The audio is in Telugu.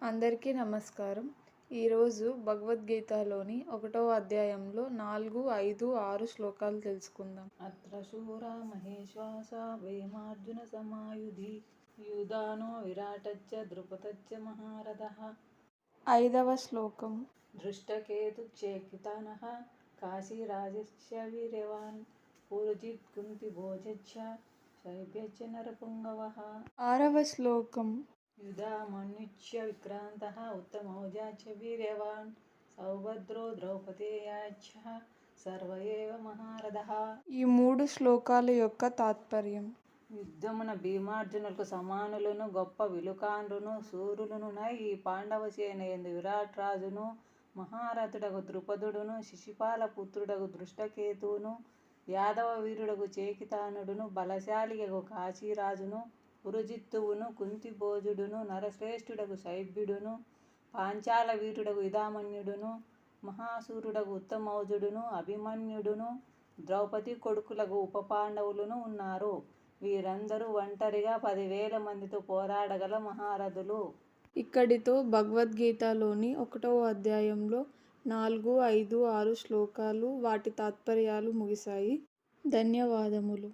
అందరికీ నమస్కారం. ఈరోజు భగవద్గీతలోని 1వ అధ్యాయంలో 4, 5, 6 శ్లోకాలు తెలుసుకుందాం. అత్ర శూరా మహేశ్వాస వేమార్జున సమాయుధి యూదానో విరాటచ్చ ద్రుపదచ్చ మహారథః. 5వ శ్లోకం. దృష్టకేతుశ్చేకితానః కాశీరాజశ్చ వీర్యవాన్ పురుజిత్ కుంతిభోజశ్చ శైబ్యశ్చ నరపుంగవః. 6వ శ్లోకం. యుధామన్యుశ్చ విక్రాంతః ఉత్తమౌజాశ్చ వీర్యవాన్ సౌభద్రో ద్రౌపదేయాశ్చ సర్వ ఏవ మహారథః. ఈ 3 శ్లోకాల యొక్క తాత్పర్యం. యుద్ధమున భీమార్జునులకు సమానులను గొప్ప విలుకాండ్రును శూరులునునై ఈ పాండవ సేన యందు విరాట్ రాజును మహారథుడగు ద్రుపదుడును శిశుపాల పుత్రుడగు దృష్టకేతువును యాదవ వీరుడగు చేకితానుడును బలశాలియగు కాశీరాజును పురుజిత్తువును కుంతిభోజుడును నరశ్రేష్ఠుడగు శైబ్యుడును పాంచాల వీరుడగు యుధామన్యుడును మహాసూరుడగు ఉత్తమౌజుడును అభిమన్యుడును ద్రౌపది కొడుకులకు ఉపపాండవులను ఉన్నారు. వీరందరూ ఒంటరిగా 10,000 మందితో పోరాడగల మహారథులు. ఇక్కడితో భగవద్గీతలోని 1వ అధ్యాయంలో 4, 5, 6 శ్లోకాలు వాటి తాత్పర్యాలు ముగిశాయి. ధన్యవాదములు.